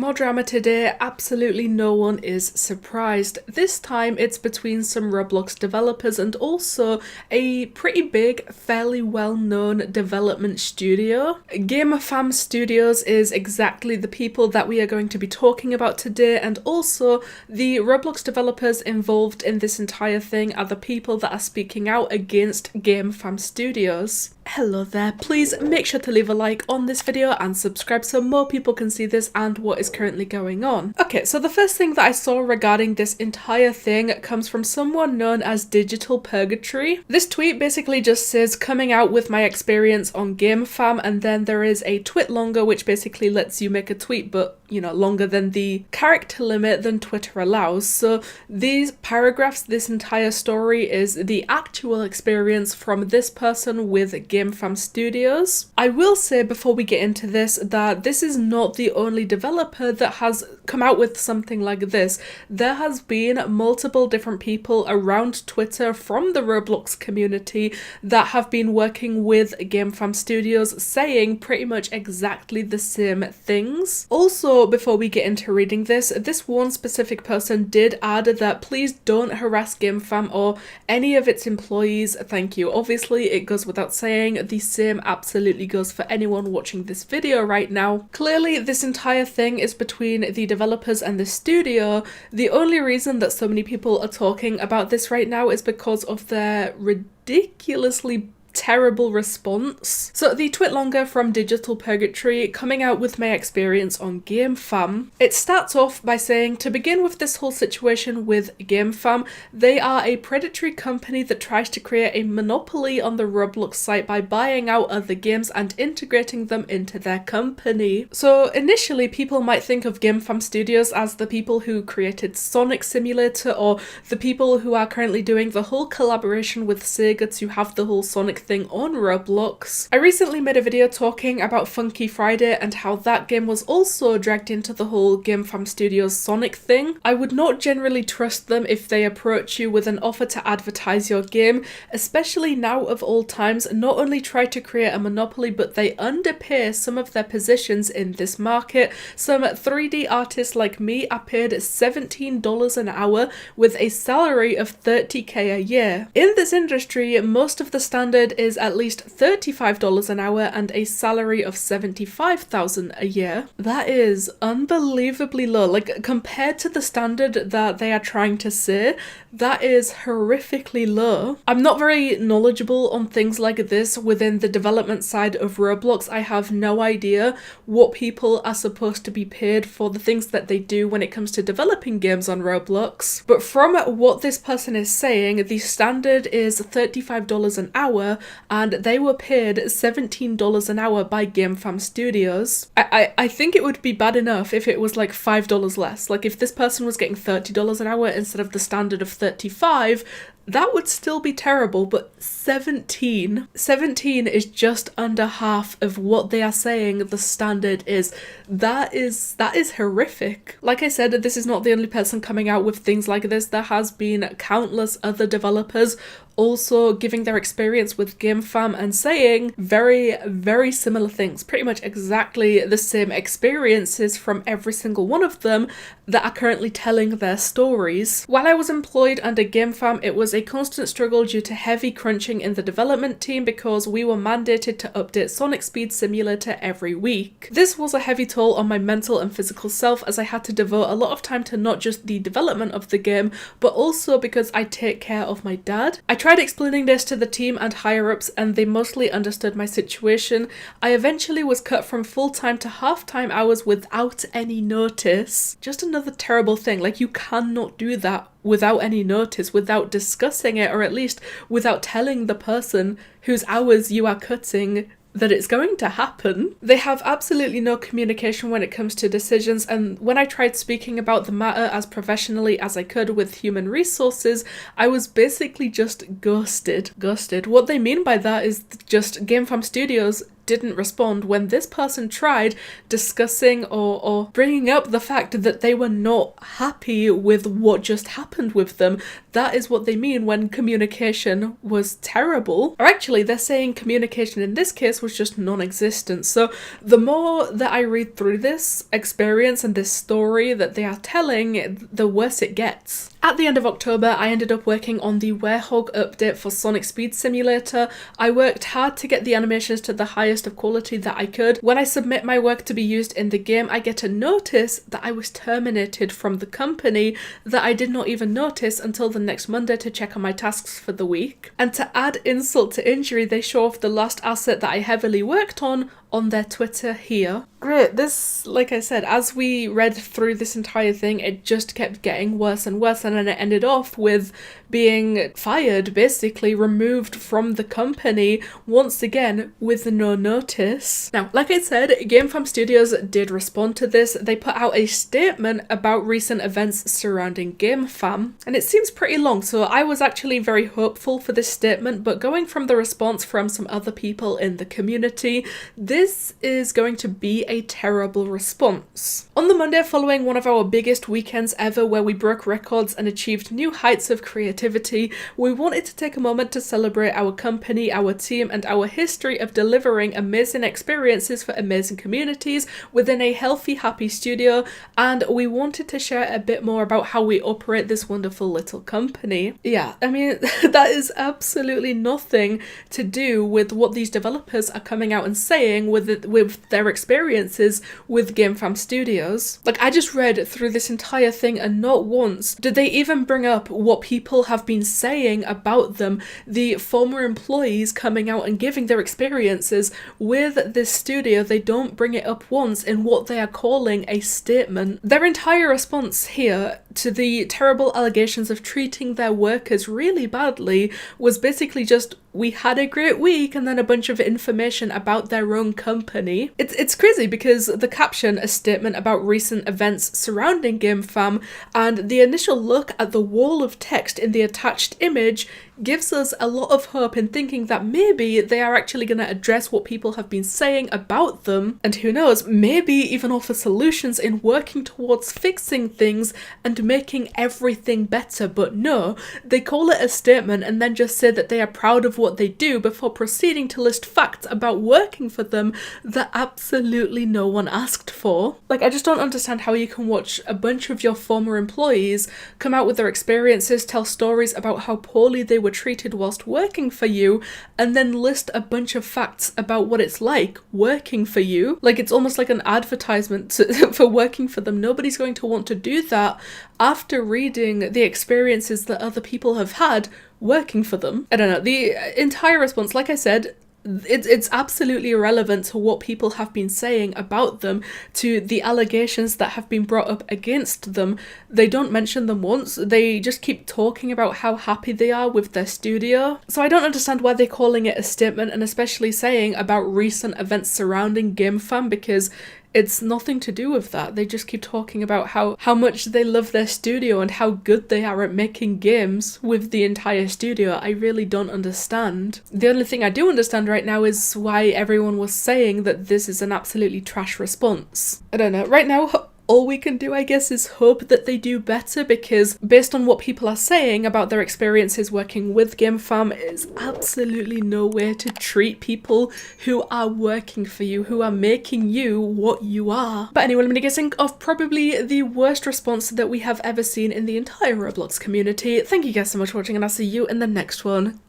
more drama today. Absolutely no one is surprised. This time it's between some Roblox developers and also a pretty big, fairly well-known development studio. Gamefam Studios is exactly the people that we are going to be talking about today, and also the Roblox developers involved in this entire thing are the people that are speaking out against Gamefam Studios. Hello there, please make sure to leave a like on this video and subscribe so more people can see this and what is currently going on. Okay, so the first thing that I saw regarding this entire thing comes from someone known as Digital Purgatory. This tweet basically just says, coming out with my experience on Gamefam, and then there is a twit longer which basically lets you make a tweet but, you know, longer than the character limit than Twitter allows. So these paragraphs, this entire story is the actual experience from this person with Gamefam Studios. I will say before we get into this that this is not the only developer that has come out with something like this. There has been multiple different people around Twitter from the Roblox community that have been working with Gamefam Studios saying pretty much exactly the same things. Also, before we get into reading this one specific person did add that please don't harass Gamefam or any of its employees, thank you. Obviously it goes without saying, the same absolutely goes for anyone watching this video right now. Clearly this entire thing is between the developers and the studio. The only reason that so many people are talking about this right now is because of their ridiculously terrible response. So the twit longer from Digital Purgatory, coming out with my experience on Gamefam. It starts off by saying, to begin with this whole situation with Gamefam, they are a predatory company that tries to create a monopoly on the Roblox site by buying out other games and integrating them into their company. So initially people might think of Gamefam Studios as the people who created Sonic Simulator, or the people who are currently doing the whole collaboration with Sega to have the whole Sonic thing on Roblox. I recently made a video talking about Funky Friday and how that game was also dragged into the whole Gamefam Studios Sonic thing. I would not generally trust them if they approach you with an offer to advertise your game, especially now of all times. Not only try to create a monopoly, but they underpay some of their positions in this market. Some 3D artists like me are paid $17 an hour with a salary of $30k a year. In this industry, most of the standard is at least $35 an hour and a salary of $75,000 a year. That is unbelievably low. Like, compared to the standard that they are trying to say, that is horrifically low. I'm not very knowledgeable on things like this within the development side of Roblox. I have no idea what people are supposed to be paid for the things that they do when it comes to developing games on Roblox. But from what this person is saying, the standard is $35 an hour and they were paid $17 an hour by Gamefam Studios. I think it would be bad enough if it was like $5 less. Like if this person was getting $30 an hour instead of the standard of 35, that would still be terrible, but 17 is just under half of what they are saying the standard is. That is horrific. Like I said, this is not the only person coming out with things like this. There has been countless other developers also giving their experience with Gamefam and saying very, very similar things. Pretty much exactly the same experiences from every single one of them that are currently telling their stories. While I was employed under Gamefam, it was a constant struggle due to heavy crunching in the development team because we were mandated to update Sonic Speed Simulator every week. This was a heavy toll on my mental and physical self, as I had to devote a lot of time to not just the development of the game, but also because I take care of my dad. I tried explaining this to the team and higher-ups and they mostly understood my situation. I eventually was cut from full-time to half-time hours without any notice. Just another terrible thing. Like, you cannot do that without any notice, without discussing it, or at least without telling the person whose hours you are cutting that it's going to happen. They have absolutely no communication when it comes to decisions, and when I tried speaking about the matter as professionally as I could with human resources, I was basically just ghosted. What they mean by that is just Gamefam Studios didn't respond when this person tried discussing or bringing up the fact that they were not happy with what just happened with them. that is what they mean when communication was terrible. Or actually, they're saying communication in this case was just non-existent. So the more that I read through this experience and this story that they are telling, the worse it gets. At the end of October, I ended up working on the Werehog update for Sonic Speed Simulator. I worked hard to get the animations to the highest of quality that I could. When I submit my work to be used in the game, I get a notice that I was terminated from the company that I did not even notice until the next Monday to check on my tasks for the week. And to add insult to injury, they show off the last asset that I heavily worked on their Twitter here. Great, this, like I said, as we read through this entire thing, it just kept getting worse and worse, and then it ended off with being fired, basically removed from the company, once again with no notice. Now, like I said, Gamefam Studios did respond to this. They put out a statement about recent events surrounding Gamefam, and it seems pretty long, so I was actually very hopeful for this statement, but going from the response from some other people in the community, this is going to be a terrible response. On the Monday following one of our biggest weekends ever where we broke records and achieved new heights of creativity, we wanted to take a moment to celebrate our company, our team, and our history of delivering amazing experiences for amazing communities within a healthy, happy studio, and we wanted to share a bit more about how we operate this wonderful little company. Yeah, I mean, that is absolutely nothing to do with what these developers are coming out and saying with their experiences with Gamefam Studios. Like, I just read through this entire thing and not once did they even bring up what people have been saying about them, the former employees coming out and giving their experiences with this studio. They don't bring it up once in what they are calling a statement. Their entire response here to the terrible allegations of treating their workers really badly was basically just, we had a great week, and then a bunch of information about their own company. It's crazy because the caption, a statement about recent events surrounding Gamefam, and the initial look at the wall of text in the attached image gives us a lot of hope in thinking that maybe they are actually going to address what people have been saying about them, and who knows, maybe even offer solutions in working towards fixing things and making everything better. But no, they call it a statement and then just say that they are proud of what they do before proceeding to list facts about working for them that absolutely no one asked for. Like, I just don't understand how you can watch a bunch of your former employees come out with their experiences, tell stories about how poorly they were treated whilst working for you, and then list a bunch of facts about what it's like working for you. Like, it's almost like an advertisement for working for them. Nobody's going to want to do that after reading the experiences that other people have had working for them. I don't know, the entire response, like I said, it's absolutely irrelevant to what people have been saying about them, to the allegations that have been brought up against them. They don't mention them once. They just keep talking about how happy they are with their studio. So I don't understand why they're calling it a statement, and especially saying about recent events surrounding Gamefam, because it's nothing to do with that. They just keep talking about how much they love their studio and how good they are at making games with the entire studio. I really don't understand. The only thing I do understand right now is why everyone was saying that this is an absolutely trash response. I don't know. Right now, all we can do, I guess, is hope that they do better, because based on what people are saying about their experiences working with Gamefam, is absolutely no way to treat people who are working for you, who are making you what you are. But anyway, I'm gonna think of probably the worst response that we have ever seen in the entire Roblox community. Thank you guys so much for watching, and I'll see you in the next one.